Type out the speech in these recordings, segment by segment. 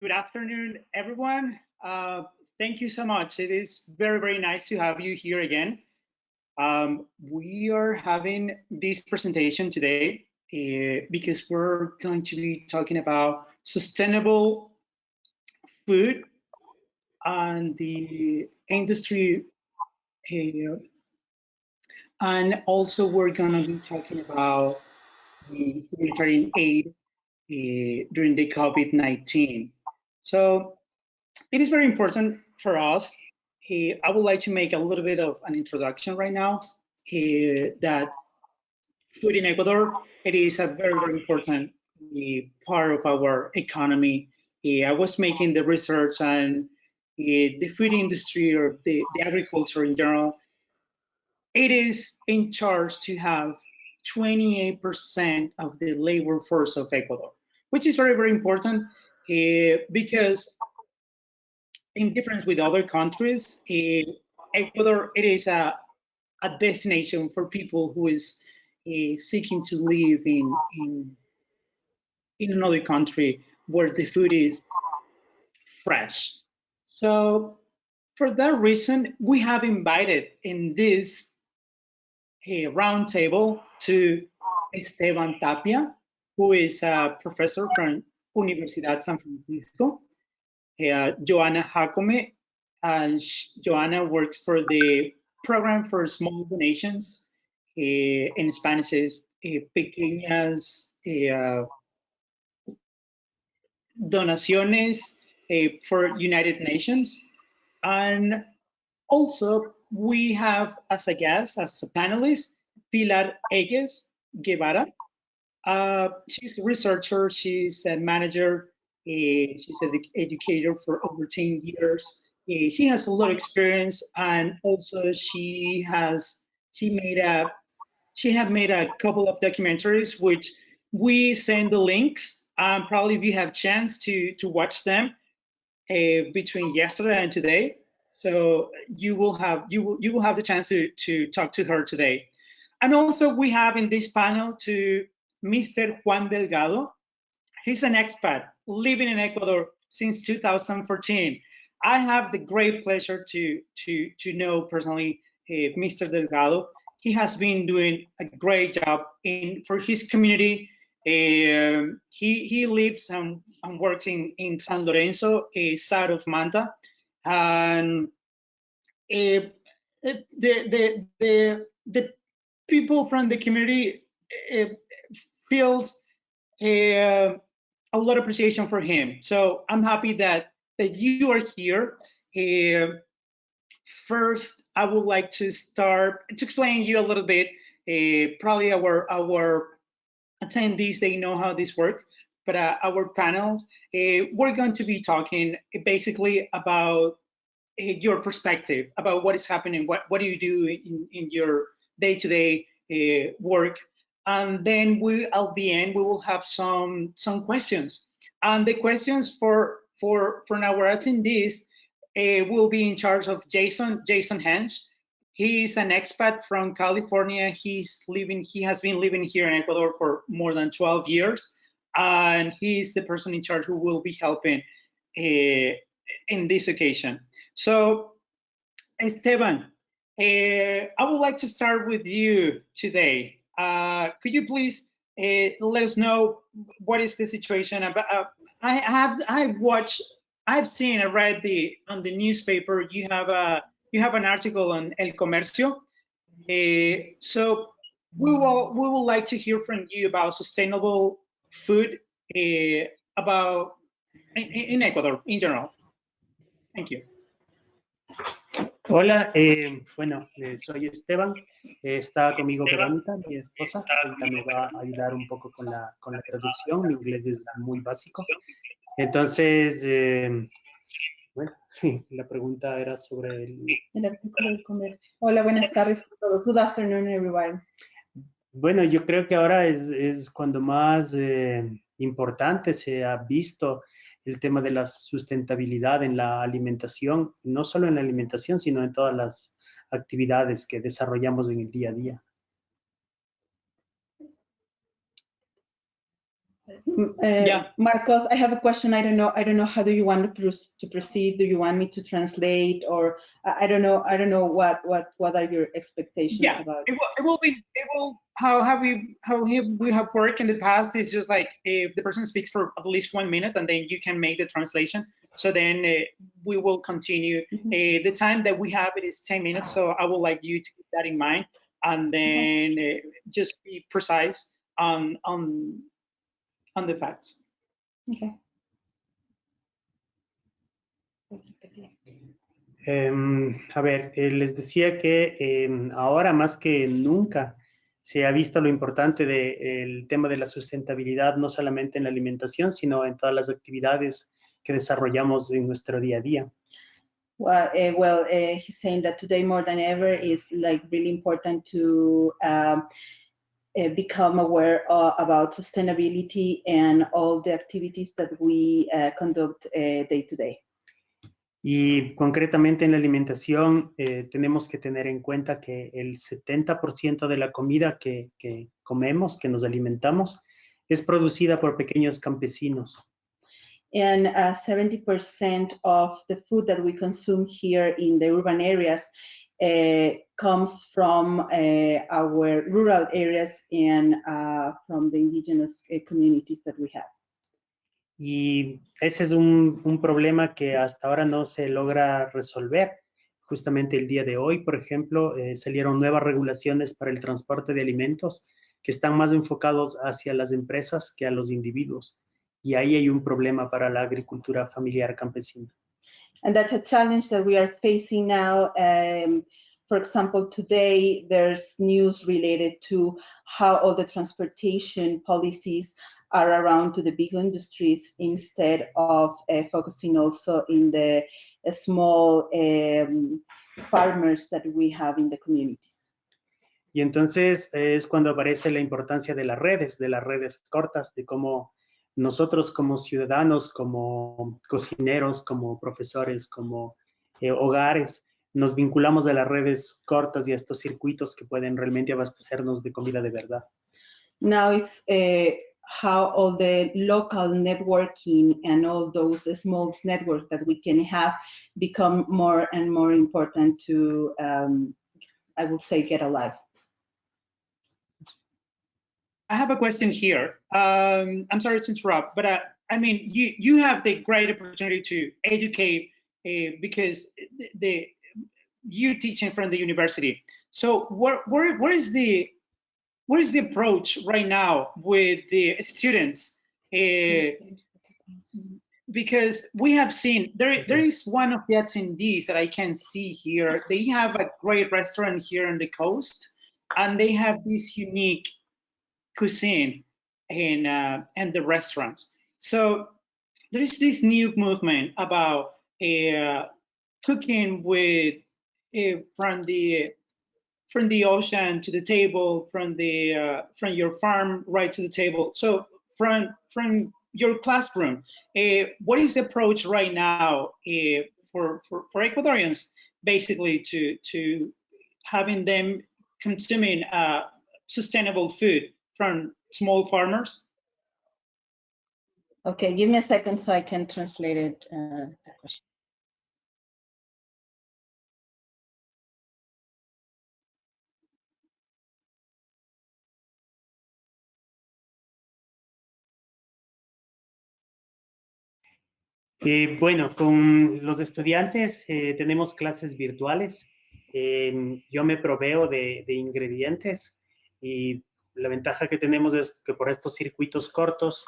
Good afternoon, everyone. Thank you so much. It is very, very nice to have you here again. We are having this presentation today because we're going to be talking about sustainable food and the industry. Uh, and also, we're going to be talking about the humanitarian aid during the COVID-19. So, it is very important for us. I would like to make a little bit of an introduction right now. That food in Ecuador, it is a very, very important part of our economy. I was making the research and the food industry or the agriculture in general, it is in charge to have 28% of the labor force of Ecuador, which is very, very important because in difference with other countries, Ecuador it is a destination for people who is seeking to live in another country where the food is fresh. So for that reason, we have invited in this roundtable to Esteban Tapia, who is a professor from Universidad San Francisco, Joanna Jacome. Joanna works for the program for small donations. In Spanish is pequeñas donaciones for United Nations. And also we have as a guest, as a panelist, Pilar Eges Guevara. She's a researcher, she's a manager, she's an educator for over 10 years. She has a lot of experience, and also she made a she have made a couple of documentaries which we send the links. Probably if you have chance to watch them between yesterday and today, so you will have the chance to talk to her today. And also we have in this panel to Mr. Juan Delgado. He's an expat living in Ecuador since 2014. I have the great pleasure to know personally Mr. Delgado. He has been doing a great job in for his community. He lives and works in San Lorenzo, south of Manta, and uh, the people from the community uh, feels uh, a lot of appreciation for him. So I'm happy that you are here. Uh, First, I would like to start to explain you a little bit. Probably our attendees they know how this works, but our panels we're going to be talking basically about your perspective about what is happening, what do you do in your day-to-day work, and then we at the end we will have some questions, and the questions for our attendees will be in charge of Jason Hench. He's an expat from California. He has been living here in Ecuador for more than 12 years, and he's the person in charge who will be helping in this occasion. So, Esteban, I would like to start with you today. Could you please let us know what is the situation about? I've seen, I read on the newspaper. You have an article on El Comercio. So we would like to hear from you about sustainable food about in Ecuador in general. Thank you. Hola, bueno, soy Esteban, está conmigo Verónica, mi esposa, ella me va a ayudar un poco con la traducción, mi inglés es muy básico. Entonces, bueno, la pregunta era sobre el artículo del comercio. Hola, buenas tardes a todos. Good afternoon, everyone. Bueno, yo creo que ahora es cuando más importante se ha visto el tema de la sustentabilidad en la alimentación, no solo en la alimentación, sino en todas las actividades que desarrollamos en el día a día. Marcos, I have a question. I don't know. How do you want to proceed? Do you want me to translate, or I don't know. What are your expectations about? It will. How we have worked in the past is just like if the person speaks for at least 1 minute, and then you can make the translation. So then we will continue. The time that we have it is 10 minutes. So I would like you to keep that in mind, and then just be precise on the facts. Okay. A ver, les decía que ahora más que nunca se ha visto lo importante del tema de la sustentabilidad, no solamente en la alimentación, sino en todas las actividades que desarrollamos en nuestro día a día. Well, he's saying that today more than ever is like really important to become aware about sustainability and all the activities that we conduct day to day. Y concretamente en la alimentación tenemos que tener en cuenta que el 70% de la comida que comemos, que nos alimentamos, es producida por pequeños campesinos. And 70% of the food that we consume here in the urban areas comes from our rural areas and from the indigenous communities that we have. Y ese es un problema que hasta ahora no se logra resolver. Justamente el día de hoy, por ejemplo, salieron nuevas regulaciones para el transporte de alimentos que están más enfocados hacia las empresas que a los individuos. Y ahí hay un problema para la agricultura familiar campesina. And that's a challenge that we are facing now. For example, today there's news related to how all the transportation policies are around to the big industries instead of focusing also in the small farmers that we have in the communities. Y entonces es cuando aparece la importancia de las redes cortas, de cómo nosotros como ciudadanos, como cocineros, como profesores, como hogares, nos vinculamos a las redes cortas y a estos circuitos que pueden realmente abastecernos de comida de verdad. Now it's how all the local networking and all those small networks that we can have become more and more important to, I would say, get alive. I have a question here. I'm sorry to interrupt, but I mean, you have the great opportunity to educate because you teaching from the university. So what is the approach right now with the students? Because we have seen there is one of the attendees that I can see here. They have a great restaurant here on the coast, and they have this unique cuisine in the restaurants. So there is this new movement about cooking with from the ocean to the table, from your farm right to the table. So from your classroom, what is the approach right now for Ecuadorians, basically to having them consuming sustainable food from small farmers? Okay, give me a second so I can translate it. The question. Bueno, con los estudiantes tenemos clases virtuales. Yo me proveo de ingredientes y la ventaja que tenemos es que por estos circuitos cortos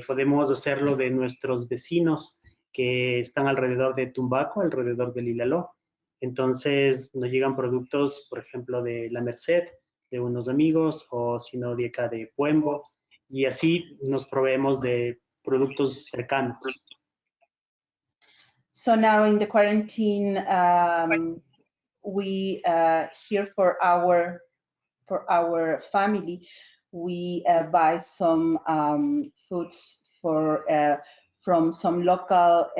podemos hacerlo de nuestros vecinos que están alrededor de Tumbaco, alrededor del Ilaló. Entonces nos llegan productos, por ejemplo, de La Merced, de unos amigos, o si no, de acá de Puembo, y así nos proveemos de productos cercanos. So now in the quarantine, we here for our family, we buy some foods from some local,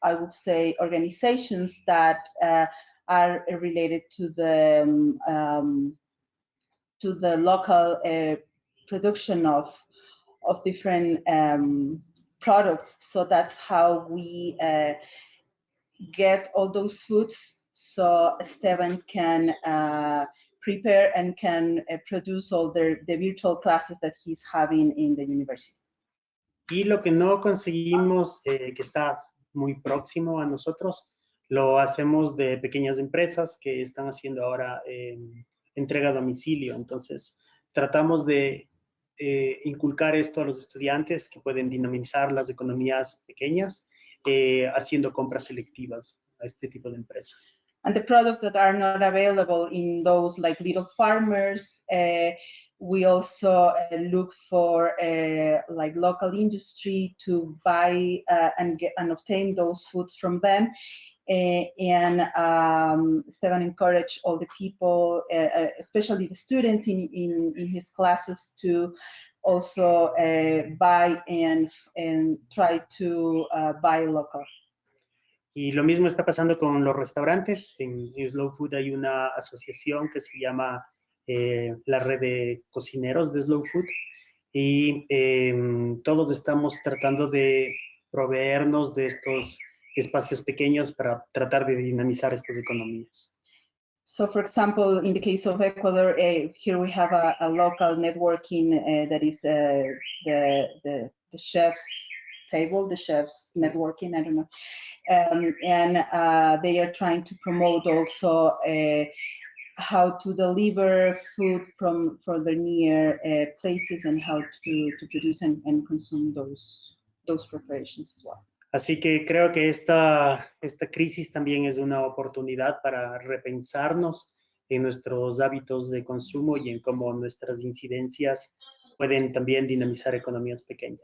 I would say, organizations that are related to the local production of different products. So that's how we get all those foods, so Esteban can prepare and can produce all the virtual classes that he's having in the university. Y lo que no conseguimos, que está muy próximo a nosotros, lo hacemos de pequeñas empresas que están haciendo ahora entrega a domicilio. Entonces, tratamos de inculcar esto a los estudiantes que pueden dinamizar las economías pequeñas, haciendo compras selectivas a este tipo de empresas. And the products that are not available in those like little farmers, we also look for like local industry to buy and obtain those foods from them. And Esteban encouraged all the people, especially the students in his classes, to also buy and try to buy local. Y lo mismo está pasando con los restaurantes. En Slow Food hay una asociación que se llama la red de cocineros de Slow Food, y todos estamos tratando de proveernos de estos espacios pequeños para tratar de dinamizar estas economías. So, for example, in the case of Ecuador, here we have a local networking that is the chef's table, the chef's networking, I don't know. And they are trying to promote also how to deliver food from the near places and how to produce and consume those preparations as well. Así que creo que esta crisis también es una oportunidad para repensarnos en nuestros hábitos de consumo y en cómo nuestras incidencias pueden también dinamizar economías pequeñas.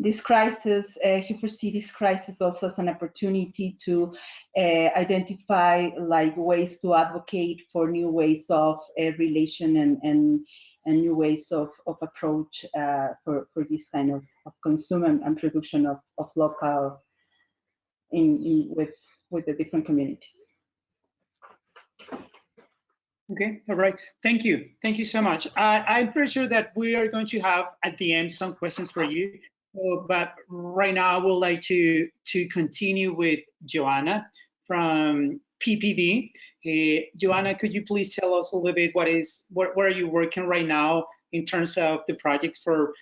This crisis, he foresees this crisis also as an opportunity to identify like ways to advocate for new ways of relation and new ways of approach for this kind of consumption and production of local with the different communities. Okay, all right. Thank you. Thank you so much. I'm pretty sure that we are going to have at the end some questions for you. So, but right now I would like to continue with Joanna from PPD. Joanna, could you please tell us a little bit where are you working right now in terms of the project for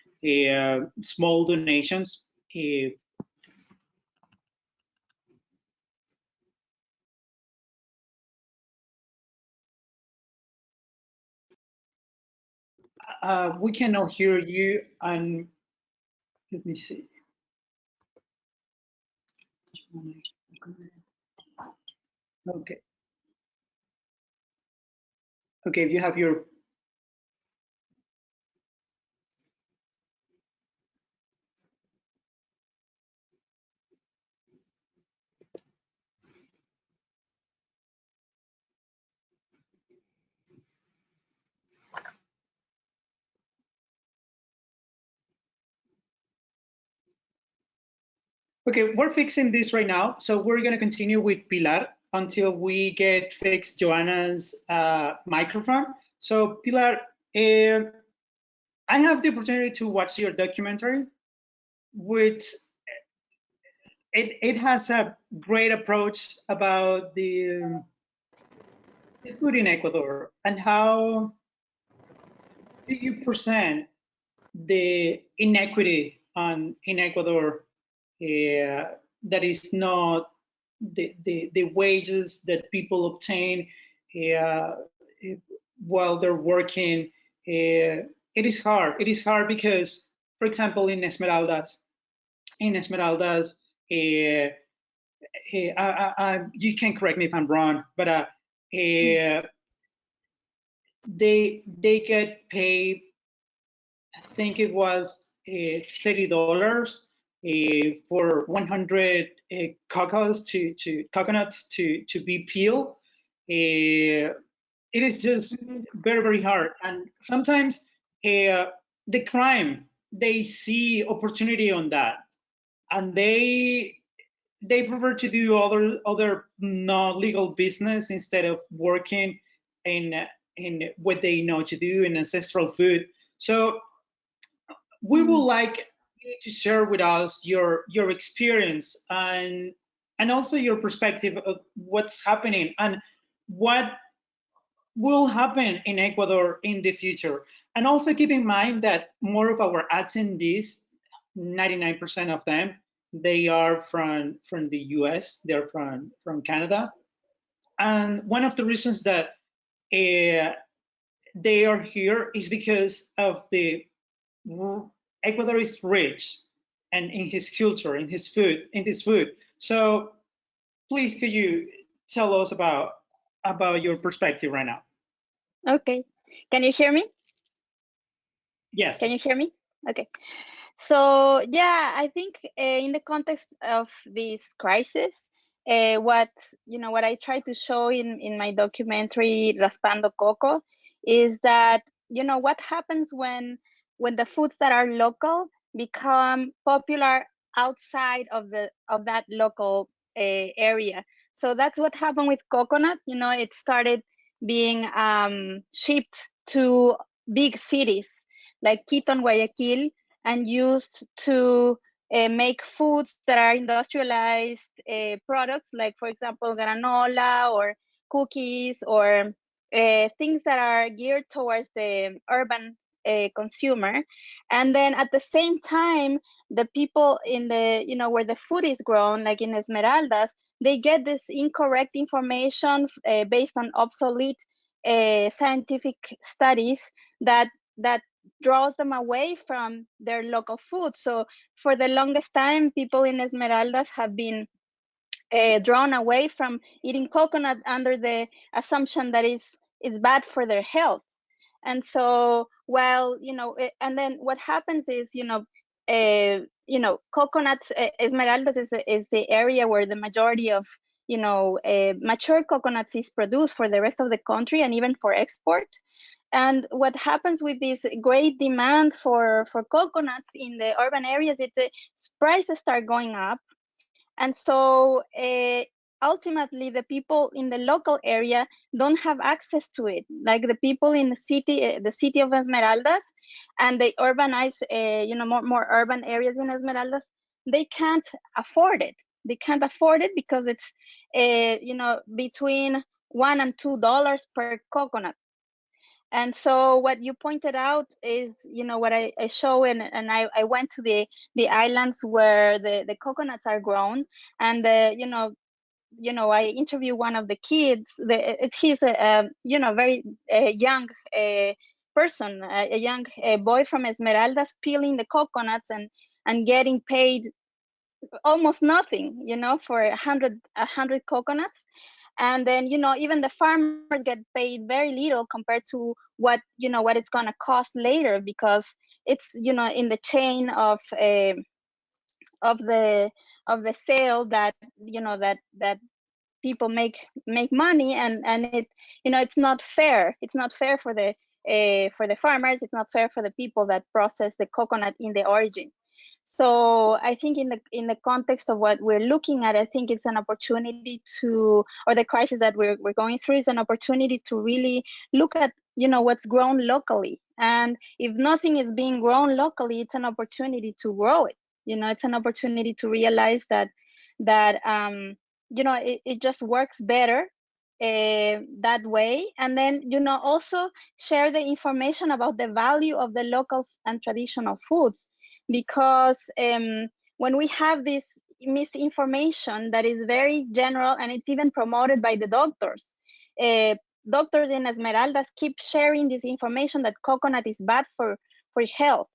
small donations? We cannot hear you, and let me see. Okay. Okay, if you have your Okay, we're fixing this right now. So we're going to continue with Pilar until we get fixed Joanna's microphone. So Pilar, I have the opportunity to watch your documentary, which it has a great approach about the food in Ecuador and how do you present the inequity in Ecuador that is not the wages that people obtain while they're working. It is hard. It is hard because, for example, in Esmeraldas, you can correct me if I'm wrong, but they get paid, I think it was $30 for 100 coconuts to be peeled. It is just very, very hard. And sometimes the crime, they see opportunity on that, and they prefer to do other not legal business instead of working in what they know to do in ancestral food. So we would like you to share with us your experience and also your perspective of what's happening and what will happen in Ecuador in the future. And also keep in mind that more of our attendees, 99% of them, they are from the US, they're from Canada. And one of the reasons that they are here is because of the Ecuador is rich and in his culture, in his food. So please, could you tell us about your perspective right now? Okay. Can you hear me? Yes. Can you hear me? Okay. So yeah, I think in the context of this crisis, what what I try to show in my documentary Raspando Coco is that what happens when the foods that are local become popular outside of that local area. So that's what happened with coconut. It started being shipped to big cities like Quito and Guayaquil, and used to make foods that are industrialized products, like, for example, granola or cookies or things that are geared towards the urban consumer. And then at the same time, the people in the, where the food is grown, like in Esmeraldas, they get this incorrect information based on obsolete scientific studies that draws them away from their local food. So for the longest time, people in Esmeraldas have been drawn away from eating coconut under the assumption that it's bad for their health. And so, well, and then what happens is, coconuts, Esmeraldas is the area where the majority of, mature coconuts is produced for the rest of the country and even for export. And what happens with this great demand for coconuts in the urban areas, the prices start going up. And so ultimately, the people in the local area don't have access to it. Like the people in the city of Esmeraldas and the urbanized, more urban areas in Esmeraldas, they can't afford it. They can't afford it because it's, between $1 and $2 per coconut. And so what you pointed out is, what I show, and I went to the islands where the coconuts are grown, and I interviewed one of the kids. He's a very young person, a young boy from Esmeraldas, peeling the coconuts and getting paid almost nothing, for a hundred coconuts. And then even the farmers get paid very little compared to what it's going to cost later, because it's in the chain of the sale that that people make money, and it's not fair. It's not fair for the farmers. It's not fair for the people that process the coconut in the origin. So I think in the context of what we're looking at, I think it's an opportunity or the crisis that we're going through is an opportunity to really look at what's grown locally. And if nothing is being grown locally, it's an opportunity to grow it. It's an opportunity to realize that it just works better that way. And then also share the information about the value of the local and traditional foods, because when we have this misinformation that is very general, and it's even promoted by the doctors, doctors in Esmeraldas keep sharing this information that coconut is bad for health,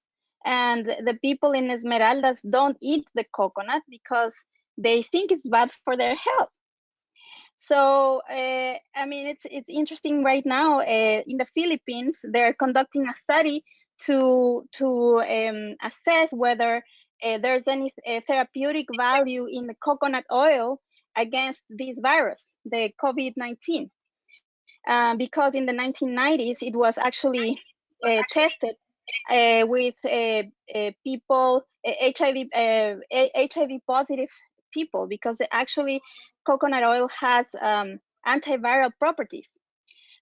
and the people in Esmeraldas don't eat the coconut because they think it's bad for their health. So I mean, it's interesting right now. In the Philippines, they're conducting a study to assess whether there's any therapeutic value in the coconut oil against this virus, the COVID-19, because in the 1990s it was actually tested with people, HIV positive people, because actually coconut oil has antiviral properties.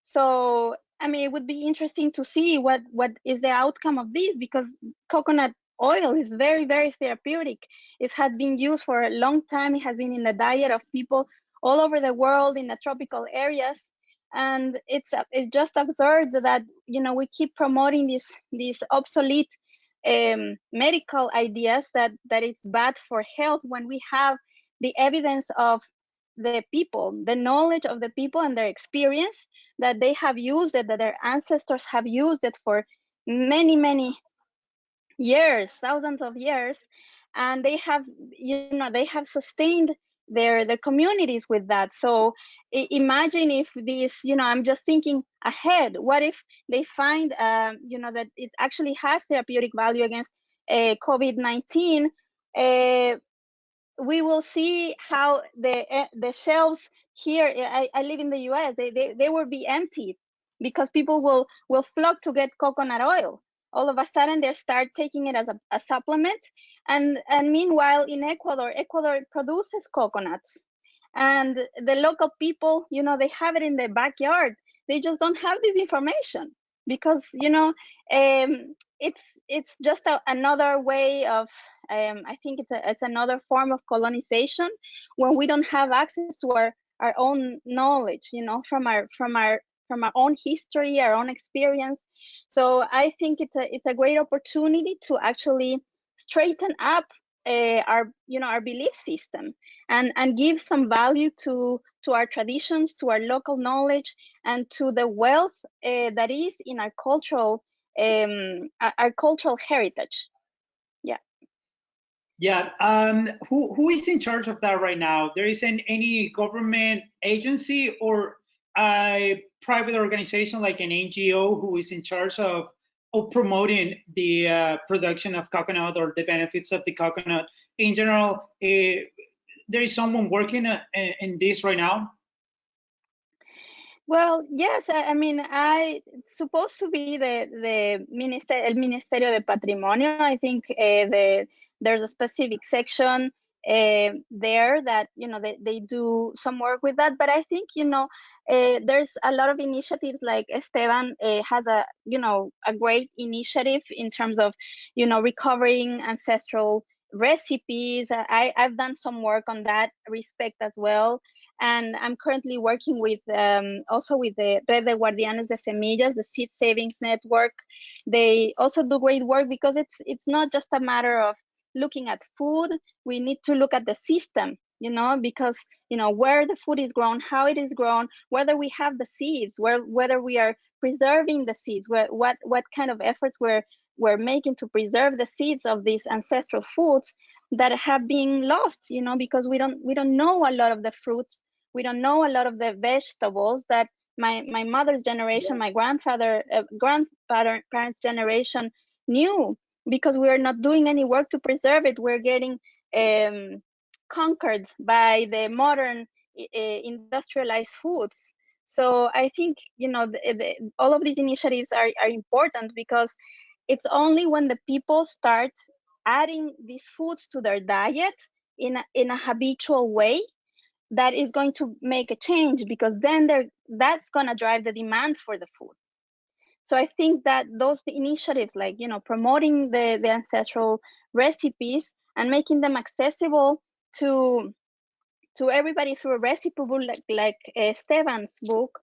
So, I mean, it would be interesting to see what is the outcome of this, because coconut oil is very, very therapeutic. It has been used for a long time. It has been in the diet of people all over the world in the tropical areas. And it's just absurd that, you know, we keep promoting these obsolete medical ideas that it's bad for health, when we have the evidence of the people, the knowledge of the people and their experience, that they have used it, that their ancestors have used it for many, many years, thousands of years, and they have, you know, they have sustained their communities with that. So imagine if this, you know, I'm just thinking ahead, what if they find, you know, that it actually has therapeutic value against COVID-19? We will see how the shelves here, I live in the US, they will be emptied, because people will flock to get coconut oil. All of a sudden they start taking it as a supplement. And meanwhile in Ecuador produces coconuts, and the local people, you know, they have it in their backyard. They just don't have this information, because, you know, it's just another way of, I think it's another form of colonization, when we don't have access to our own knowledge, you know, from our own history, our own experience. So I think it's a great opportunity to actually straighten up our, you know, our belief system, and give some value to our traditions, to our local knowledge, and to the wealth that is in our cultural heritage. Yeah. Yeah. Who is in charge of that right now? There isn't any government agency or a private organization like an NGO who is in charge of promoting the production of coconut or the benefits of the coconut in general. There is someone working in this right now. Well, yes, I mean, it's supposed to be el Ministerio de Patrimonio. I think there's a specific section there that, you know, they do some work with that. But I think, you know, there's a lot of initiatives, like Esteban has you know, a great initiative in terms of, you know, recovering ancestral recipes. I've done some work on that respect as well. And I'm currently working with also with the Red de Guardianes de Semillas, the Seed Savings Network. They also do great work, because it's not just a matter of looking at food. We need to look at the system, you know, because, you know, where the food is grown, how it is grown, whether we have the seeds, whether we are preserving the seeds, what kind of efforts we're making to preserve the seeds of these ancestral foods that have been lost, you know, because we don't know a lot of the fruits. We don't know a lot of the vegetables that my mother's generation, my grandparents' generation knew, because we are not doing any work to preserve it. We're getting conquered by the modern industrialized foods. So I think, you know, all of these initiatives are important, because it's only when the people start adding these foods to their diet in a habitual way that is going to make a change, because then that's going to drive the demand for the food. So I think that those initiatives, like, you know, promoting the ancestral recipes and making them accessible to everybody through a recipe book, like Esteban's book,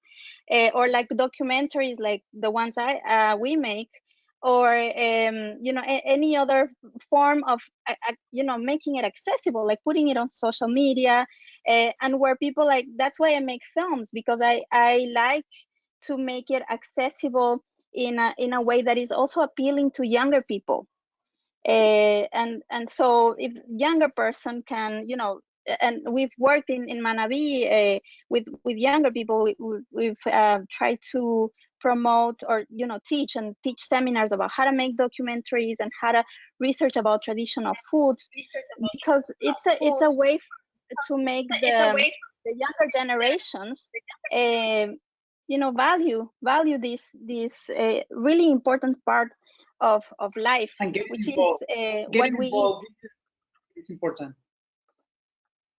or like documentaries like the ones we make, or you know, any other form of you know, making it accessible, like putting it on social media, and where people, like, that's why I make films, because I like to make it accessible in a way that is also appealing to younger people. And so if younger person can, you know, and we've worked in Manabi with younger people. We've tried to promote, or, you know, teach seminars about how to make documentaries and how to research about traditional foods, because it's a way to make the younger generations you know, value this really important part of life, And get which involved. is what Getting we involved eat. is important.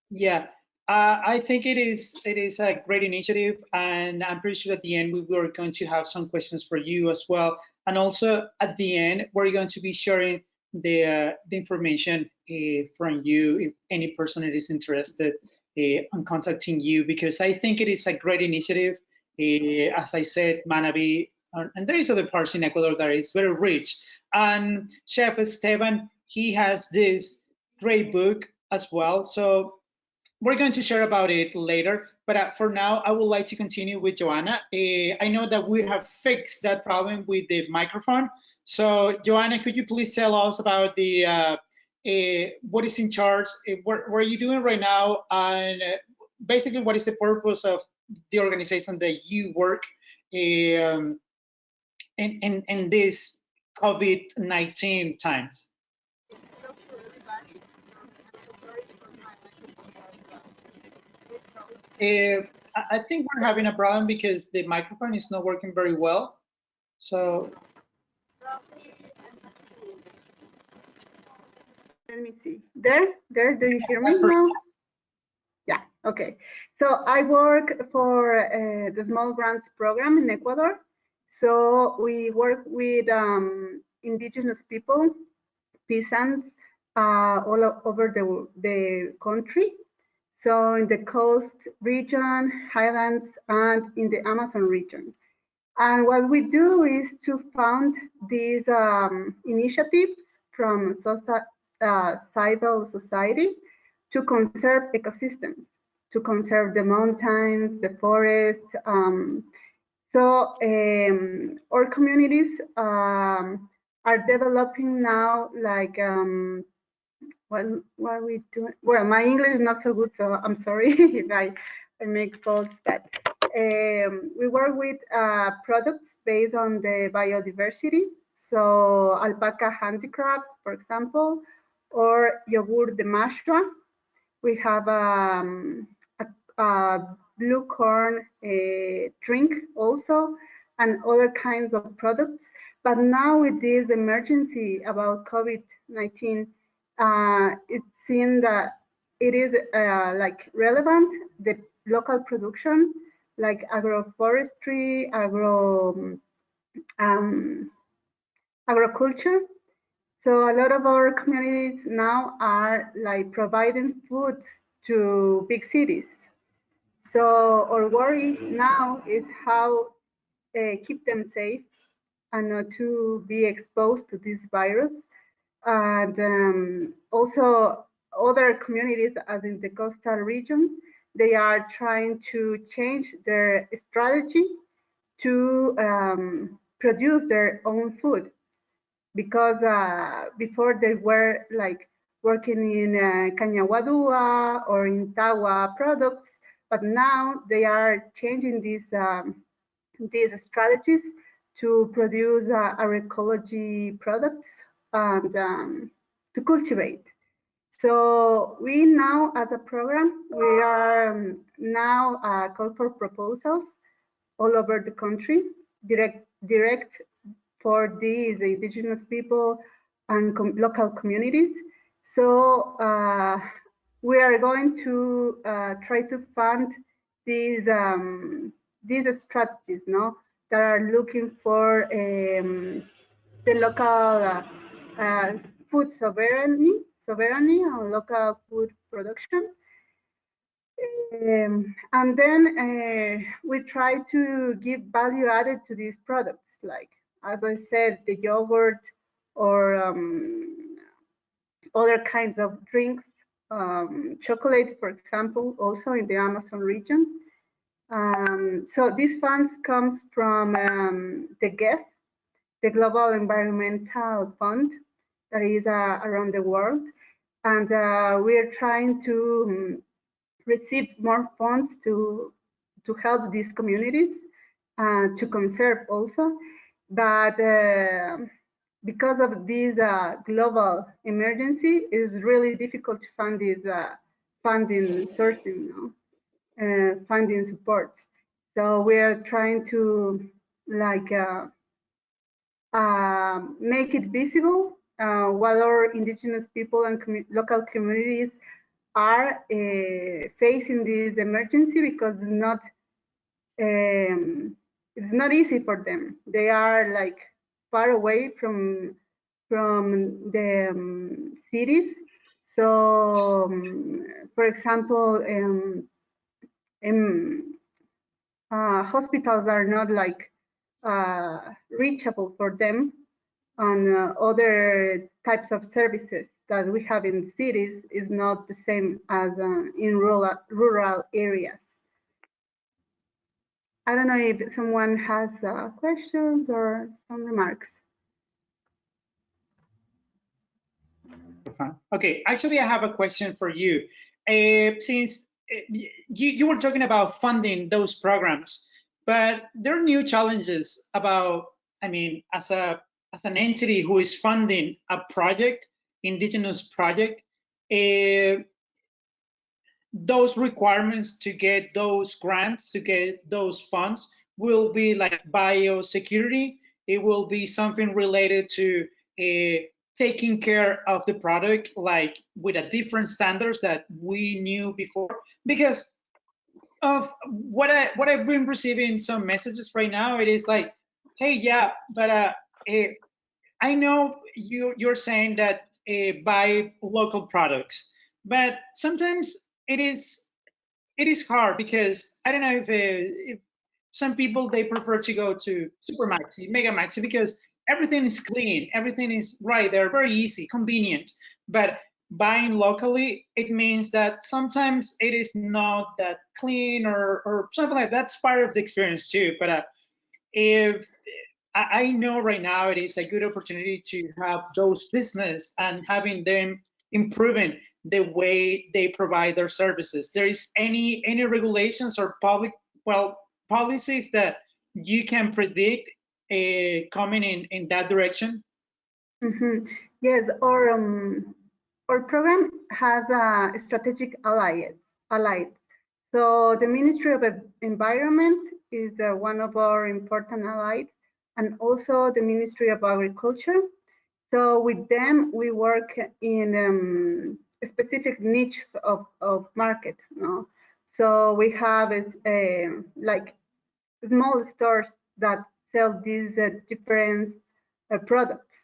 Yeah. I think it is a great initiative, and I'm pretty sure at the end we were going to have some questions for you as well. And also at the end, we're going to be sharing the information from you if any person is interested on contacting you, because I think it is a great initiative. As I said, Manabi, and there is other parts in Ecuador that is very rich. And Chef Esteban, he has this great book as well. So we're going to share about it later, but for now, I would like to continue with Joanna. I know that we have fixed that problem with the microphone. So, Joanna, could you please tell us about the what is in charge, what are you doing right now, and basically what is the purpose of the organization that you work in this COVID-19 times? I think we're having a problem because the microphone is not working very well. So let me see. There, do you hear me now? Yeah, okay. So I work for the Small Grants Program in Ecuador. So we work with indigenous people, peasants, all over the country. So in the coast region, highlands, and in the Amazon region. And what we do is to fund these initiatives from civil society to conserve ecosystems, to conserve the mountains, the forest. Our communities are developing now, like, what are we doing? Well, my English is not so good, so I'm sorry if I make faults, but we work with products based on the biodiversity. So alpaca handicrafts, for example, or yogurt de mashua. We have a blue corn drink also, and other kinds of products. But now with this emergency about COVID-19, it seems that it is like relevant, the local production, like agroforestry, agriculture. So a lot of our communities now are like providing food to big cities. So our worry now is how keep them safe and not to be exposed to this virus. And also other communities, as in the coastal region, they are trying to change their strategy to produce their own food, because before they were like working in caña or in tawa products, but now they are changing these strategies to produce agroecology products and to cultivate. So we now, as a program, we are now call for proposals all over the country, direct for these indigenous people and local communities. So we are going to try to fund these strategies, no, that are looking for the local food sovereignty and local food production. And then we try to give value added to these products, like, as I said, the yogurt or other kinds of drinks, chocolate, for example, also in the Amazon region. So these funds comes from the GEF, the Global Environmental Fund, that is around the world. And we're trying to receive more funds to help these communities to conserve also. But because of this global emergency, it's really difficult to find this funding sourcing, funding support. So we are trying to like make it visible what our indigenous people and local communities are facing this emergency because it's not easy for them. They are like far away from the cities. So, for example, hospitals are not like reachable for them, and other types of services that we have in cities is not the same as in rural areas. I don't know if someone has questions or some remarks. Okay, actually, I have a question for you. Since you were talking about funding those programs, but there are new challenges about, I mean, as an entity who is funding a project, indigenous project, those requirements to get those grants, to get those funds, will be like biosecurity. It will be something related to taking care of the product, like with a different standards that we knew before. Because of what I've been receiving some messages right now, it is like, hey, yeah, but I know you're saying that buy local products, but sometimes it is hard because I don't know if some people they prefer to go to Supermaxi, Mega Maxi because everything is clean, everything is right there, very easy, convenient. But buying locally, it means that sometimes it is not that clean or something like that. That's part of the experience too. But if I know right now it is a good opportunity to have those business and having them improving the way they provide their services. There is any regulations or public policies that you can predict coming in that direction? Yes, our program has a strategic allies. So the Ministry of Environment is one of our important allies, and also the Ministry of Agriculture. So with them, we work in specific niches of market. No? So we have like small stores that sell these different products.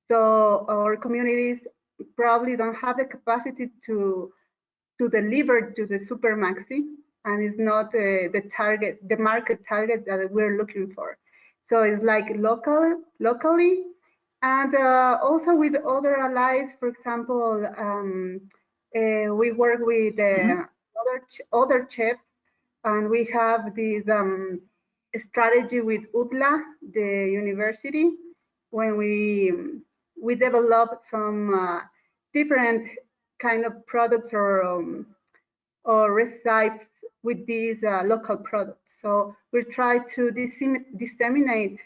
So our communities probably don't have the capacity to deliver to the super maxi, and it's not the market target that we're looking for. So it's like locally, and also with other allies. For example, we work with other chefs, and we have this strategy with UTLA, the university, when we develop some different kind of products or recipes with these local products. So we try to disseminate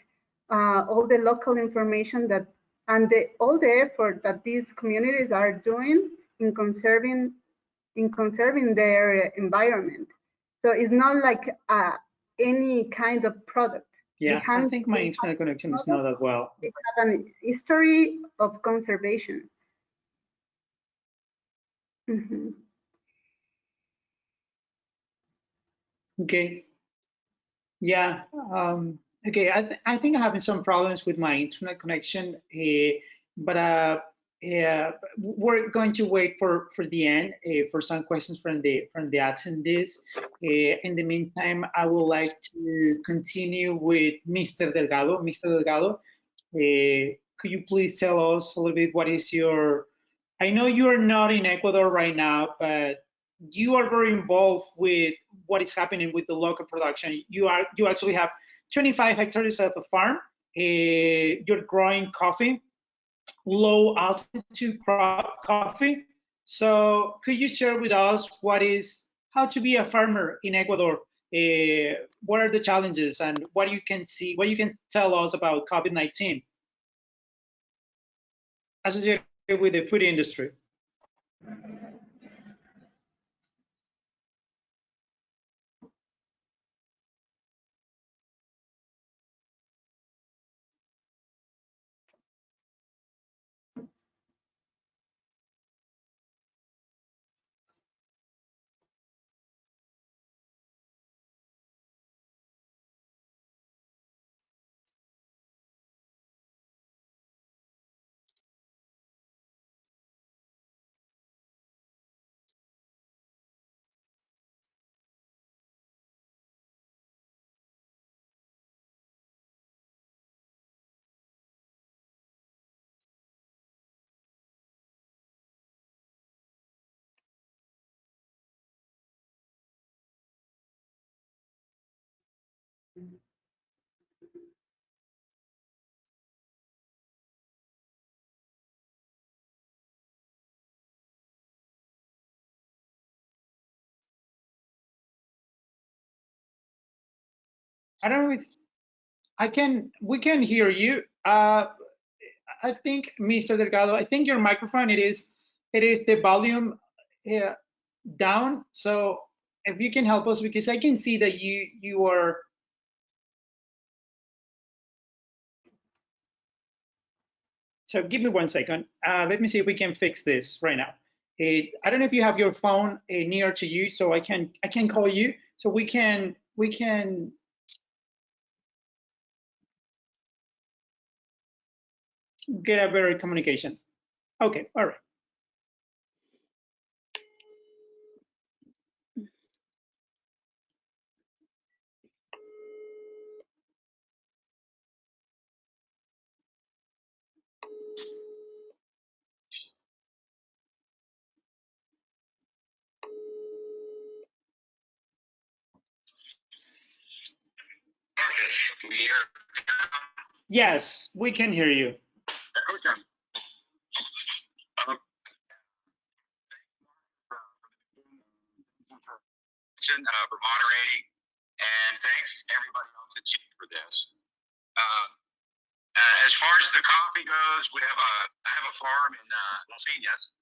all the local information that and all the effort that these communities are doing in conserving their environment. So it's not like any kind of product. Yeah, I think my internet connection is not that well. They have a history of conservation. Okay. Yeah. Okay. I think I'm having some problems with my internet connection, but yeah, we're going to wait for the end for some questions from the attendees. In the meantime, I would like to continue with Mr. Delgado. Mr. Delgado, could you please tell us a little bit what is your? I know you are not in Ecuador right now, but you are very involved with what is happening with the local production. You actually have 25 hectares of a farm. You're growing coffee, low altitude coffee. So could you share with us how to be a farmer in Ecuador? What are the challenges and what you can see, what you can tell us about COVID-19 associated with the food industry? I don't know if we can hear you. I think, Mr. Delgado, I think your microphone, it is the volume down. So if you can help us, because I can see that you are. So give me 1 second. Let me see if we can fix this right now. I don't know if you have your phone near to you, so I can call you, so we can get a better communication. Okay, all right. Can you hear? Yes, we can hear you. Okay. For moderating, and thanks everybody else at Chief for this. As far as the coffee goes, I have a farm in Las Piñas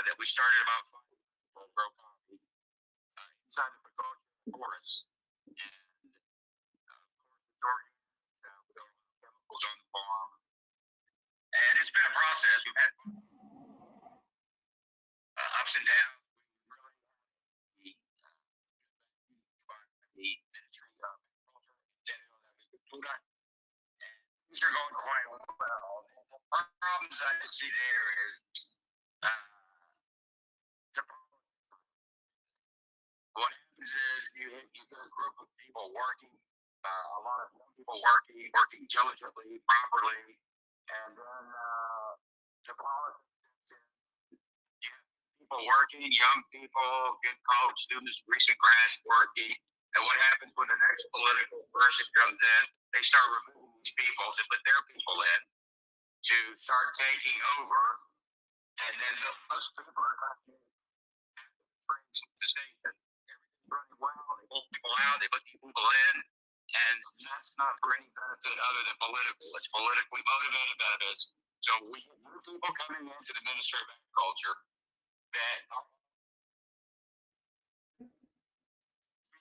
that we started about 5 years ago to grow coffee inside the Pagoda forest. And of course, we don't have chemicals on the farm. And it's been a process. We've had ups and downs. We really the Ministry of Agricultura, and things are going quite well. The problems I see there is what happens is you get a group of people working, a lot of young people working diligently, properly, and then the politics. You have people working, young people, good college students, recent grads working. And what happens when the next political person comes in? They start removing these people to put their people in to start taking over. And then those people are coming to the station. Everything's running well. They pull people out. They put people in. And that's not for any benefit other than political. It's politically motivated benefits. So we have new people coming into the Ministry of Agriculture that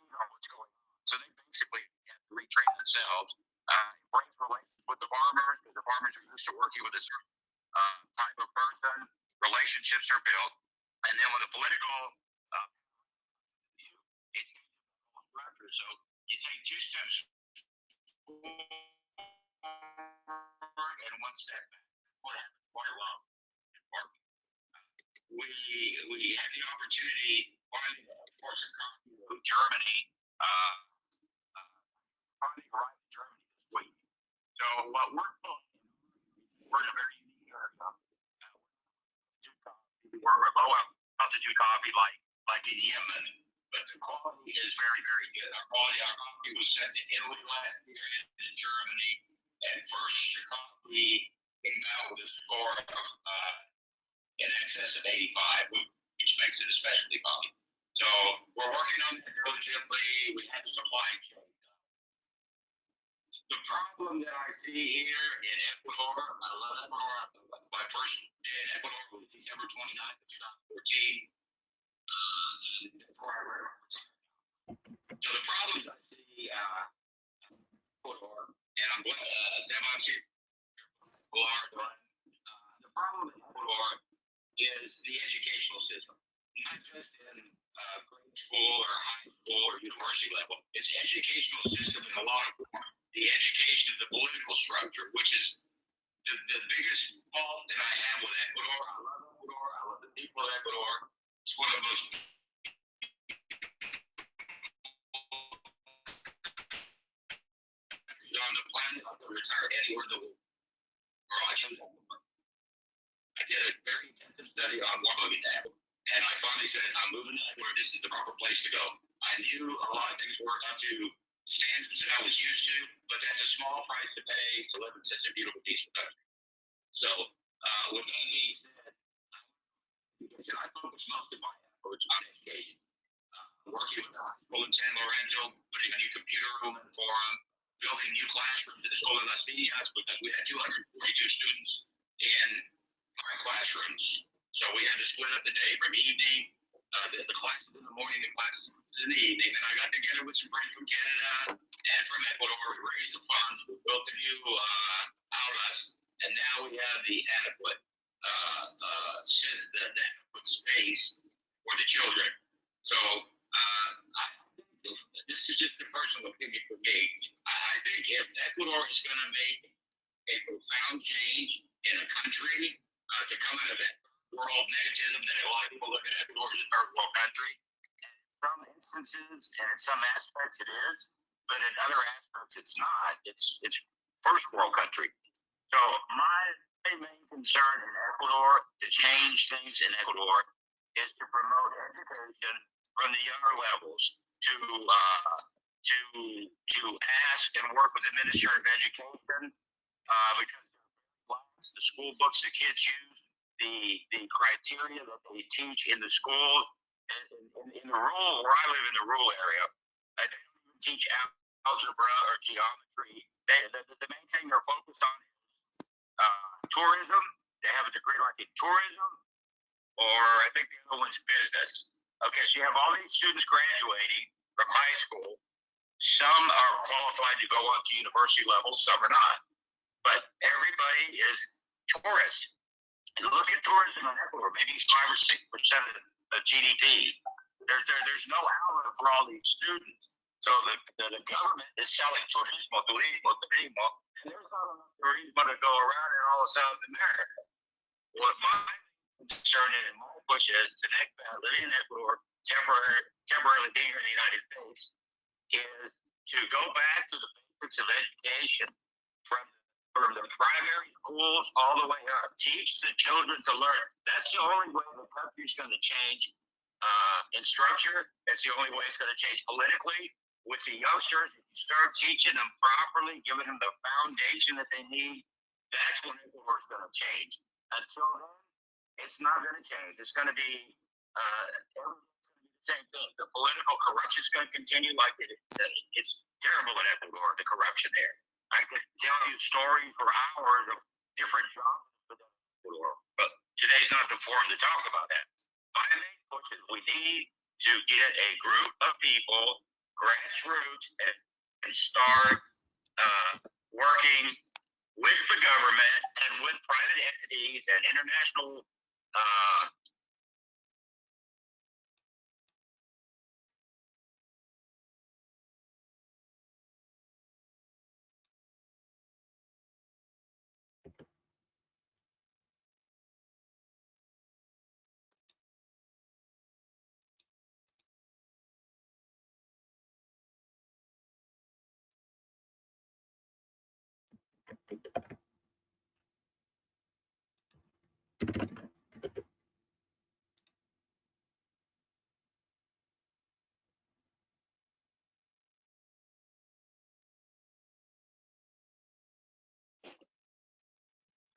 know what's going on. So they basically have to retrain themselves, embrace relations with the farmers, because the farmers are used to working with a certain type of person. Relationships are built. And then with a political view, it's structure. So you take 2 steps forward and 1 step back. What happens quite a lot. We had the opportunity finally to export some coffee to Germany. Finally arrived in Germany this week. So what we're doing, we're in a very unique area. We're about to do coffee like in Yemen, but the quality is very, very good. Our coffee was sent to Italy last year and to Germany, and first the coffee came out with a score of in excess of 85, which makes it a specialty coffee. So we're working on that diligently. We had the supply chain. The problem that I see here in Ecuador, I love Ecuador. My first day in Ecuador was December 29th, 2014. That's where I retired. So the problems I see Ecuador, and I'm glad Esteban here, the problem in Ecuador is the educational system, not just in grade school or high school or university level. It's the educational system in a lot of forms. The education of the political structure, which is the biggest fault that I have with Ecuador. I love Ecuador. I love the people of Ecuador. It's one of the most on the planet. I could retire anywhere in the world. Or I should. I did a very intensive study on what moving to Ecuador. And I finally said, I'm moving to Ecuador. This is the proper place to go. I knew a lot of things weren't up to standards that I was used to, but that's a small price to pay to live in such a beautiful, peaceful country. So, with that being said, I focus most of my efforts on education. Working with the high school in San Lorenzo, putting a new computer room in for them, building new classrooms at the school in Las Piñas because we had 242 students in 5 classrooms. So we had to split up the day from evening, the classes in the morning, the classes in the evening. And I got together with some friends from Canada and from Ecuador. We raised the funds, we built the new aulas, and now we have the adequate space for the children. So this is just a personal opinion for me. I think if Ecuador is going to make a profound change in a country to come out of that world negativism that a lot of people look at Ecuador as a third world country, and in some instances and in some aspects it is, but in other aspects it's not. It's first world country. So my main concern in Ecuador to change things in Ecuador is to promote education from the younger levels, to ask and work with the Ministry of Education because the school books the kids use, the criteria that they teach in the schools, in the rural where I live in the rural area, they don't even teach algebra or geometry. The main thing they're focused on is tourism. They have a degree like in tourism, or I think the other one's business. Okay, so you have all these students graduating from high school. Some are qualified to go on to university level, some are not. But everybody is tourist. And look at tourism in Ecuador, maybe 5 or 6% of GDP. There's no outlet for all these students. So the government is selling turismo, and there's not enough turismo to go around in all of South America. What my concern and my push is to living in Ecuador, temporarily being here in the United States, is to go back to the basics of education from the primary schools all the way up. Teach the children to learn. That's the only way the country's going to change in structure. That's the only way it's going to change politically. With the youngsters, if you start teaching them properly, giving them the foundation that they need, that's when Ecuador's going to change. Until then, it's not going to change. It's going to be the same thing. The political corruption is going to continue like it's terrible in Ecuador, the corruption there. I could tell you stories for hours of different jobs in Ecuador, but today's not the forum to talk about that. My main push is we need to get a group of people, grassroots, and start working with the government and with private entities and international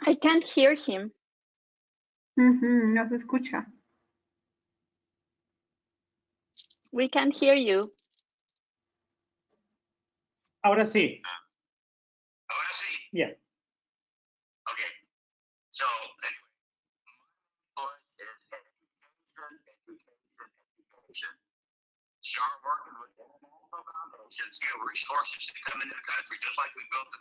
I can't hear him. No se escucha. We can't hear you. Ahora sí. Ahora sí. Yeah. Okay. So anyway, my is education. Start working with international foundations, get resources to come into the country, just like we built the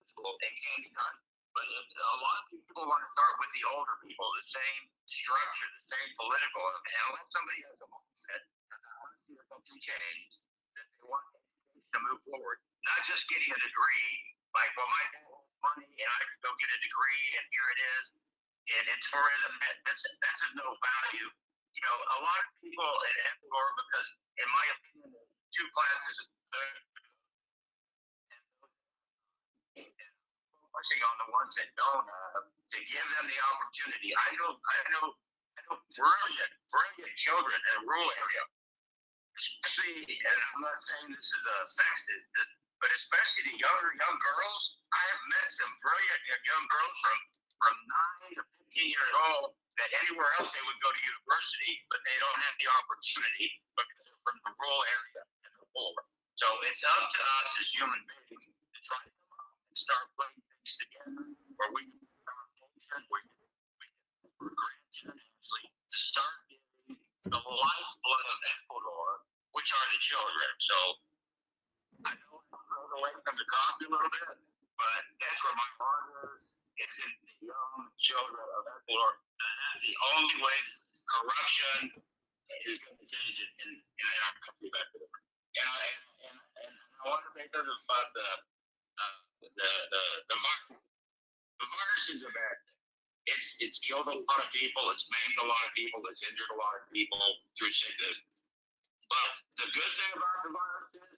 school. It can be done. But a lot of people want to start with the older people, the same structure, the same political, and unless somebody has a mindset that they want to see the country change, that they want education to move forward, not just getting a degree, like, well, my dad has money and I can go get a degree and here it is. And in tourism, that's of no value. You know, a lot of people in Ecuador, because in my opinion, there's 2 classes focusing on the ones that don't have, to give them the opportunity. I know brilliant children in a rural area especially, and I'm not saying this is sexist, but especially the young girls. I have met some brilliant young girls from 9 to 15 years old that anywhere else they would go to university, but they don't have the opportunity because they're from the rural area and they're poor. So it's up to us as human beings to try to come up and start putting things together where we can put foundations, we can grants internationally to start giving the lifeblood of Ecuador, which are the children. So I know I'm going away from the coffee a little bit, but that's where my heart is. It's in the young children of Ecuador. And that's the only way that corruption is going to change it in our country of Ecuador. And I want to make this about the virus. The virus is a bad thing. It's killed a lot of people. It's maimed a lot of people. It's injured a lot of people through sickness. But the good thing about the virus is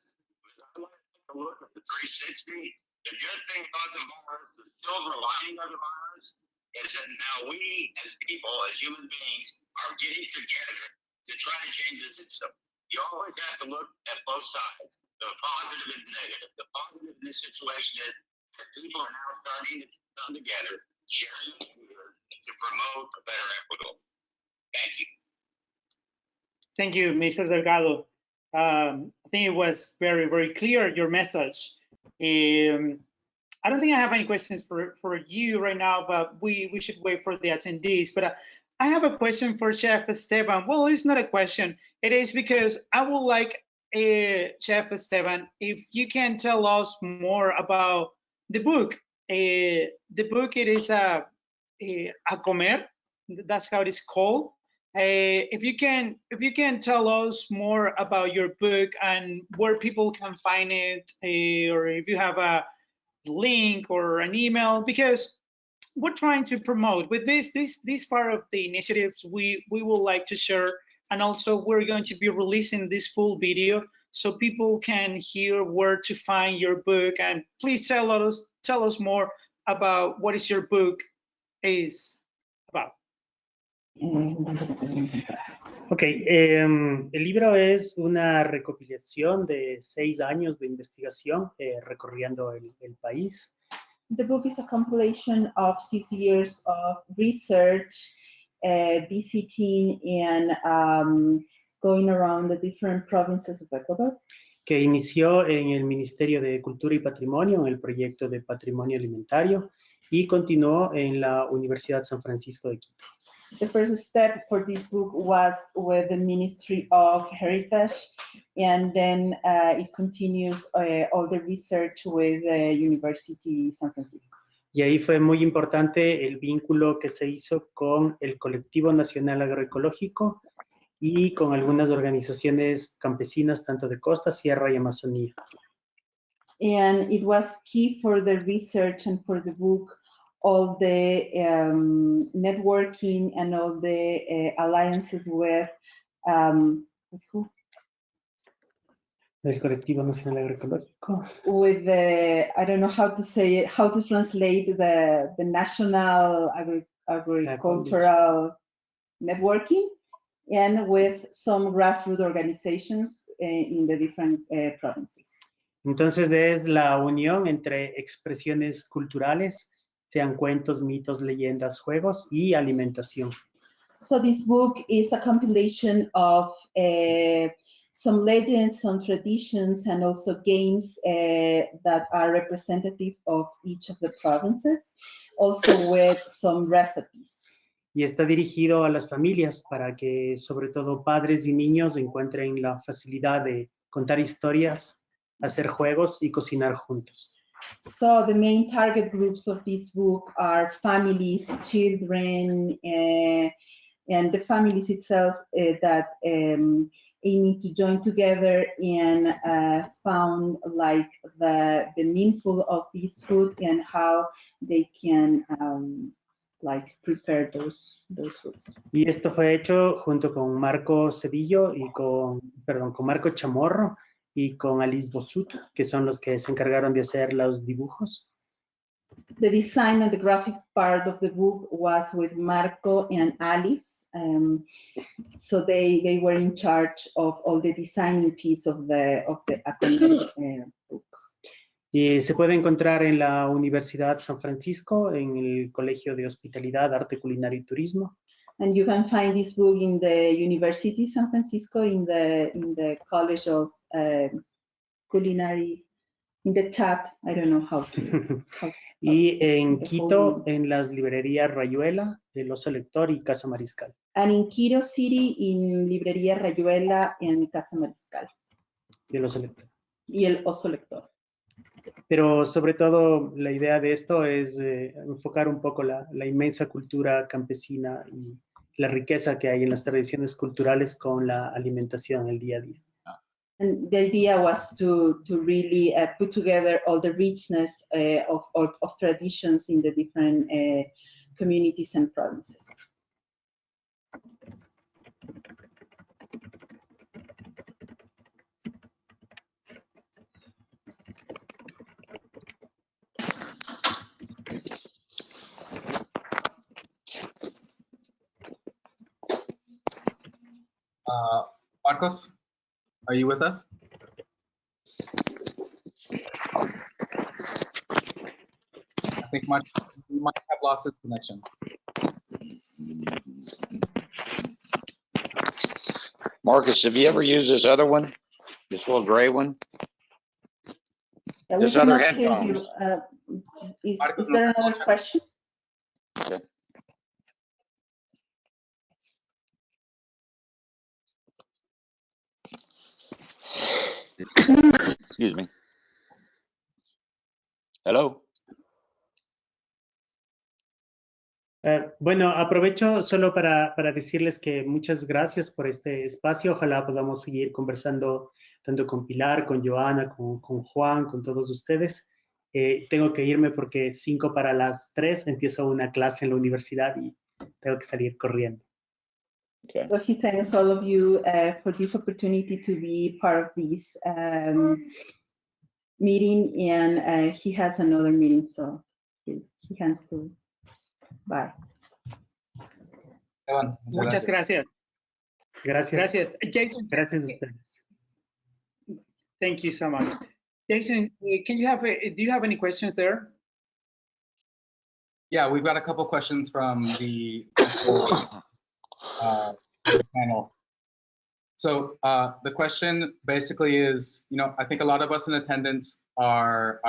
I like to take a look at the 360. The good thing about the virus, the silver lining of the virus, is that now we, as people, as human beings, are getting together to try to change the system. You always have to look at both sides, the positive and negative. The positive in this situation is that people are now starting to come together, sharing ideas to promote a better Ecuador. Thank you. Thank you, Mr. Delgado. I think it was very, very clear, your message. I don't think I have any questions for you right now, but we should wait for the attendees. But I have a question for Chef Esteban. Well, it's not a question. It is because I would like, Chef Esteban, if you can tell us more about the book. The book, it is A Comer, that's how it is called. If you can tell us more about your book and where people can find it, or if you have a link or an email, because we're trying to promote with this part of the initiatives we would like to share, and also we're going to be releasing this full video so people can hear where to find your book. And please tell us more about what is your book is about. Ok, el libro es una recopilación de 6 años de investigación recorriendo el país. The book is a compilation of 6 years of research, visiting and going around the different provinces of Ecuador. Que inició en el Ministerio de Cultura y Patrimonio, en el proyecto de Patrimonio Alimentario, y continuó en la Universidad San Francisco de Quito. The first step for this book was with the Ministry of Heritage, and then it continues all the research with the University San Francisco. Y ahí fue muy importante el vínculo que se hizo con el Colectivo Nacional Agroecológico y con algunas organizaciones campesinas, tanto de costa, sierra y Amazonía. And it was key for the research and for the book, all the networking and all the alliances with who? Del Colectivo Nacional Agroecológico. With the, I don't know how to say it, how to translate the National Agricultural Networking, and with some grassroots organizations in the different provinces. Entonces es la unión entre expresiones culturales, sean cuentos, mitos, leyendas, juegos y alimentación. So this book is a compilation of some legends, some traditions, and also games that are representative of each of the provinces, also with some recipes. Y está dirigido a las familias para que sobre todo padres y niños encuentren la facilidad de contar historias, hacer juegos y cocinar juntos. So the main target groups of this book are families, children, and the families itself that aiming to join together and found like the meaningful of this food and how they can like prepare those foods. Y esto fue hecho junto con Marco Cedillo y con Marco Chamorro y con Alice Bosut, que son los que se encargaron de hacer los dibujos. The design and the graphic part of the book was with Marco and Alice. So they were in charge of all the designing piece of the acronym book. Y se puede encontrar en la Universidad San Francisco, en el Colegio de Hospitalidad, Arte Culinario y Turismo. And you can find this book in the University San Francisco, in the College of Culinary, in the chat. I don't know how to. Y en Quito, en las librerías Rayuela, El Oso Lector y Casa Mariscal. And in Quito City, in Librería Rayuela and Casa Mariscal. Y El Oso Lector. Y El Oso Lector. Pero sobre todo la idea de esto es enfocar un poco la inmensa cultura campesina y la riqueza que hay en las tradiciones culturales con la alimentación el día a día. And the idea was to really put together all the richness of traditions in the different communities and provinces. Marcos, are you with us? I think we might have lost his connection. Marcus, have you ever used this other one? This little gray one? This other headphones. Is there another question? Okay. Excuse me. Hello. Bueno, aprovecho solo para decirles que muchas gracias por este espacio. Ojalá podamos seguir conversando tanto con Pilar, con Joana, con Juan, con todos ustedes. Tengo que irme porque 2:55 empiezo una clase en la universidad y tengo que salir corriendo. Okay. So he thanks all of you for this opportunity to be part of this meeting, and he has another meeting, so he has to. Bye. Muchas gracias. Gracias. Jason. Gracias a ustedes. Thank you so much. Jason, do you have any questions there? Yeah, we've got a couple questions from the panel. So the question basically is, I think a lot of us in attendance are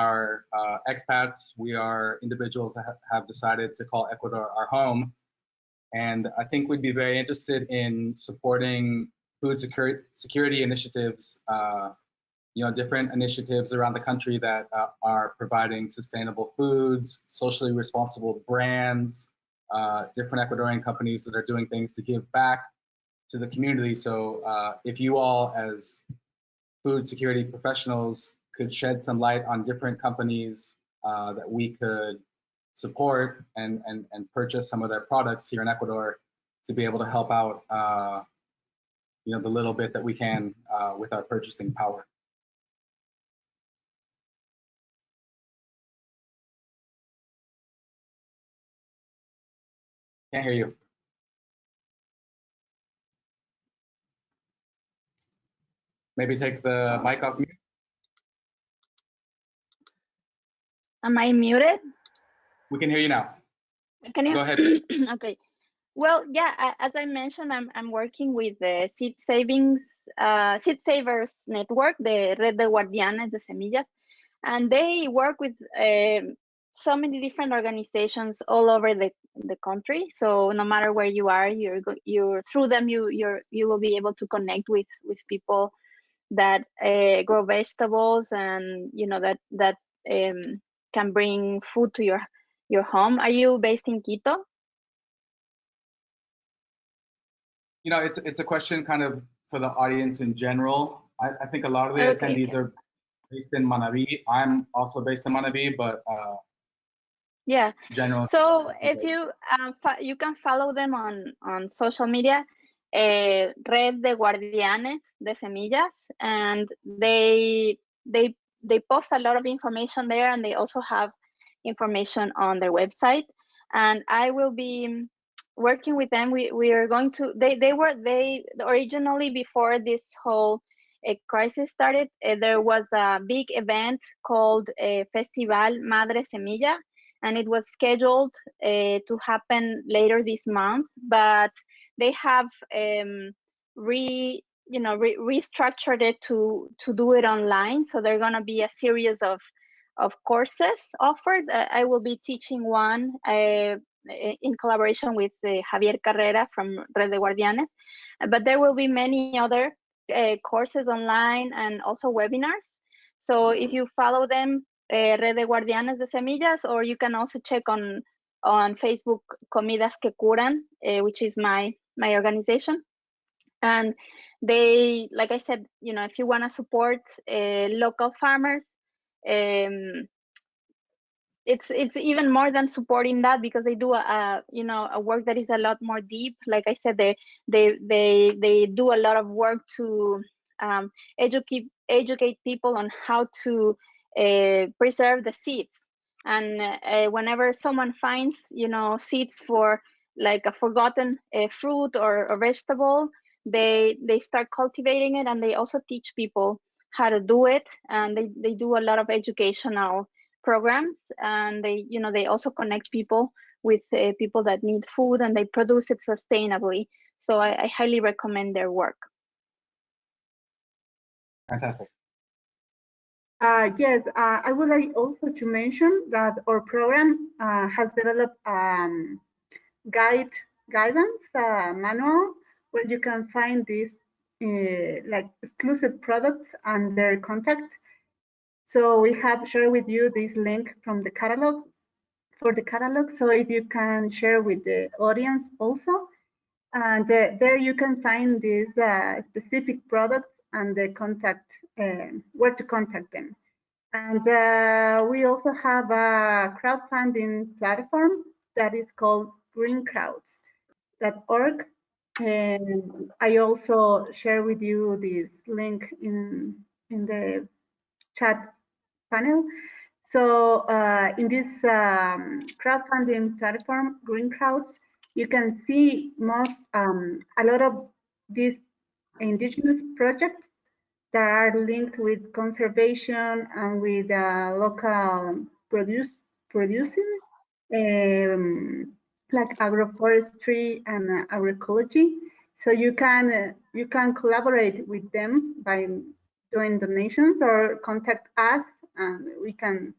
expats. We are individuals that have decided to call Ecuador our home. And I think we'd be very interested in supporting food security initiatives, different initiatives around the country that are providing sustainable foods, socially responsible brands, different Ecuadorian companies that are doing things to give back to the community. So if you all as food security professionals could shed some light on different companies that we could support and purchase some of their products here in Ecuador to be able to help out the little bit that we can with our purchasing power. Can't hear you. Maybe take the mic off mute. Am I muted? We can hear you now. Can you? Go ahead. Okay. Well, yeah, as I mentioned, I'm working with the Seed Savers Network, the Red de Guardianes de Semillas, and they work with so many different organizations all over the country. So no matter where you are, you're through them, you will be able to connect with people that grow vegetables, and that can bring food to your home. Are you based in Quito? It's a question kind of for the audience in general. I think a lot of the attendees are based in Manaví. I'm also based in Manaví, but yeah. General. So if you can follow them on social media, Red de Guardianes de Semillas, and they post a lot of information there, and they also have information on their website. And I will be working with them. We are going to, they originally, before this whole crisis started, there was a big event called Festival Madre Semilla, and it was scheduled to happen later this month, but they have restructured it to do it online. So there are going to be a series of courses offered. I will be teaching one in collaboration with Javier Carrera from Red de Guardianes, but there will be many other courses online and also webinars. So if you follow them, Red de Guardianes de Semillas, or you can also check on Facebook Comidas que Curan, which is my organization. And they, like I said, if you want to support local farmers, it's even more than supporting that, because they do a work that is a lot more deep. Like I said, they do a lot of work to educate people on how to preserve the seeds. And whenever someone finds seeds for like a forgotten fruit or a vegetable, they start cultivating it, and they also teach people how to do it. And they do a lot of educational programs, and they also connect people with people that need food, and they produce it sustainably. So I highly recommend their work. Fantastic. Yes, I would like also to mention that our program has developed guidance manual where you can find these like exclusive products and their contact. So we have shared with you this link from the catalog for the catalog. So if you can share with the audience also, and there you can find these specific products and the contact, where to contact them. And we also have a crowdfunding platform that is called greencrowds.org. And I also share with you this link in the chat panel. So in this crowdfunding platform, Green Crowds, you can see a lot of these indigenous projects that are linked with conservation and with local producing, like agroforestry and agroecology. So you can collaborate with them by doing donations or contact us, and we can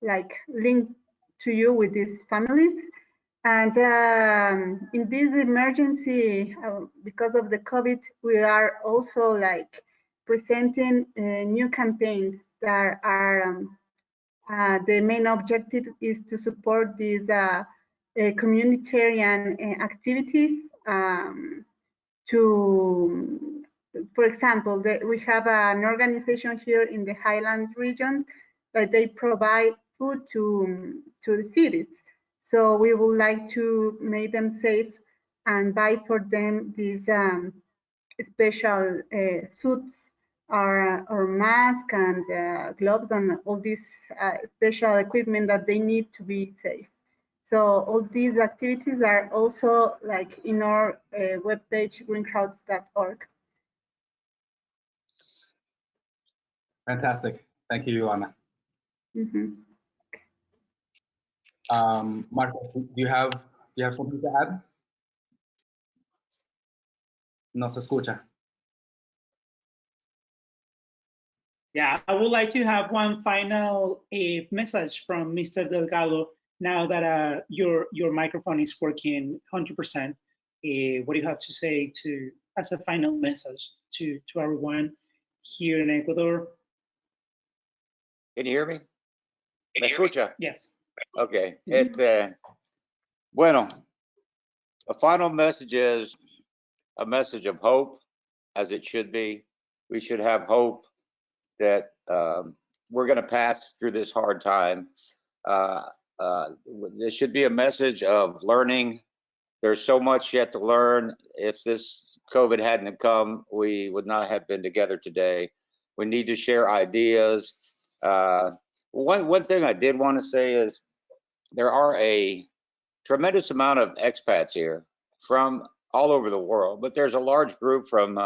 like link to you with these families. And in this emergency, because of the COVID, we are also like presenting new campaigns that are the main objective is to support these communitarian activities to, for example, we have an organization here in the Highlands region that they provide food to the cities. So we would like to make them safe and buy for them these special suits or mask and gloves and all this special equipment that they need to be safe. So all these activities are also like in our webpage, greencrowds.org. Fantastic. Thank you, Ana. Mm-hmm. Marcos, do you have something to add? No se escucha. Yeah, I would like to have one final message from Mr. Delgado now that your microphone is working 100%. What do you have to say as a final message to everyone here in Ecuador? Can you hear me? ¿Me escucha? Yes. Okay. Bueno, a final message is a message of hope, as it should be. We should have hope that we're going to pass through this hard time. This should be a message of learning. There's so much yet to learn. If this COVID hadn't come, we would not have been together today. We need to share ideas. One thing I did want to say is there are a tremendous amount of expats here from all over the world, but there's a large group from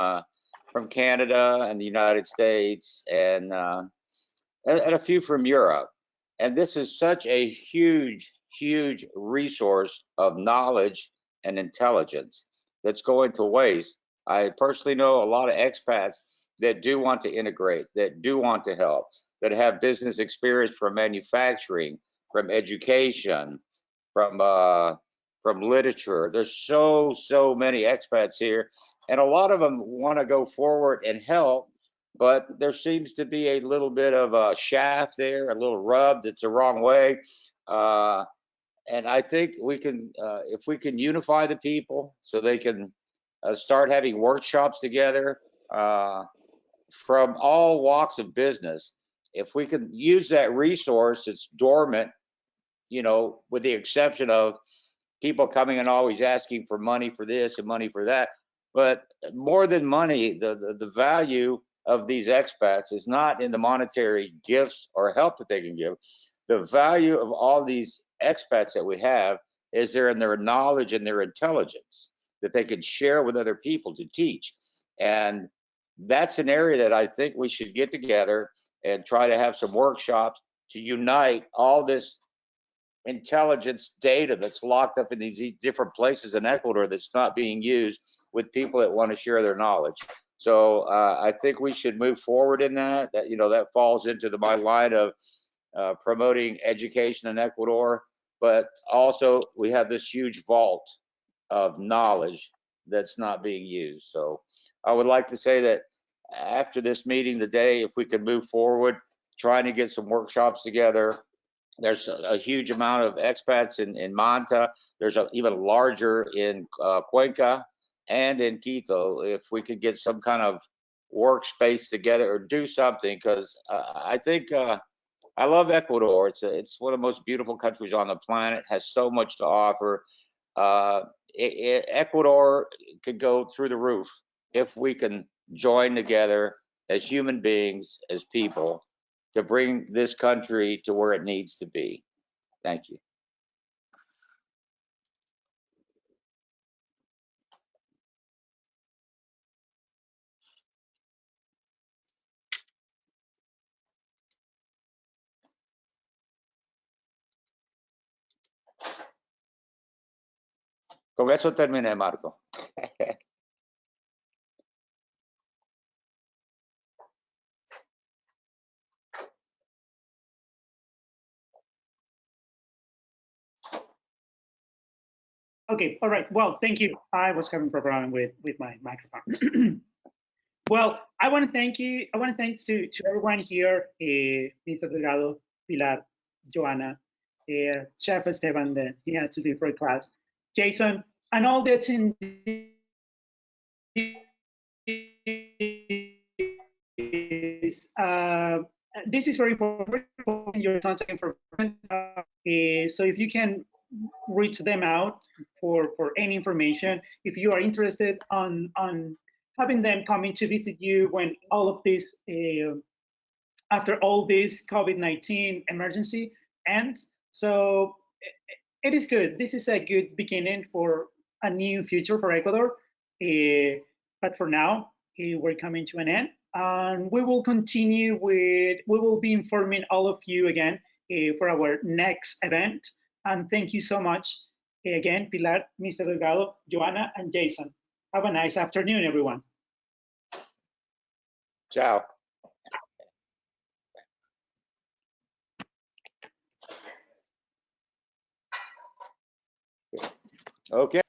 Canada and the United States and a few from Europe. And this is such a huge, huge resource of knowledge and intelligence that's going to waste. I personally know a lot of expats that do want to integrate, that do want to help, that have business experience from manufacturing, from education, from literature. There's so many expats here, and a lot of them want to go forward and help, but there seems to be a little bit of a shaft there, a little rub that's the wrong way. And I think we can, if we can unify the people so they can start having workshops together from all walks of business, if we can use that resource, it's dormant, you know, with the exception of people coming and always asking for money for this and money for that. But more than money, the value of these expats is not in the monetary gifts or help that they can give. The value of all these expats that we have is there in their knowledge and their intelligence that they could share with other people to teach. And that's an area that I think we should get together and try to have some workshops to unite all this intelligence data that's locked up in these different places in Ecuador that's not being used with people that want to share their knowledge. So I think we should move forward in that. That, you know, that falls into my line of promoting education in Ecuador, but also we have this huge vault of knowledge that's not being used. So I would like to say that after this meeting today, if we could move forward, trying to get some workshops together. There's a huge amount of expats in Manta. There's a even larger in Cuenca and in Quito. If we could get some kind of workspace together or do something, because I think I love Ecuador. It's one of the most beautiful countries on the planet. Has so much to offer. Ecuador could go through the roof if we can join together as human beings, as people, to bring this country to where it needs to be. Thank you. Con eso terminé, Marco. Okay, all right. Well, thank you. I was having a problem with my microphone. Well, I want to thank you. I want to thanks to everyone here, Mr. Delgado, Pilar, Joanna, Chef Esteban that he had to do for class, Jason, and all the attendees. This is very important. Your contact information. So if you can reach them out for any information, if you are interested on having them coming to visit you when all of this, after all this COVID-19 emergency ends. So it is good. This is a good beginning for a new future for Ecuador. But for now, we're coming to an end. And we will continue with, we will be informing all of you again for our next event. And thank you so much again, Pilar, Mr. Delgado, Joanna, and Jason. Have a nice afternoon, everyone. Ciao. Okay.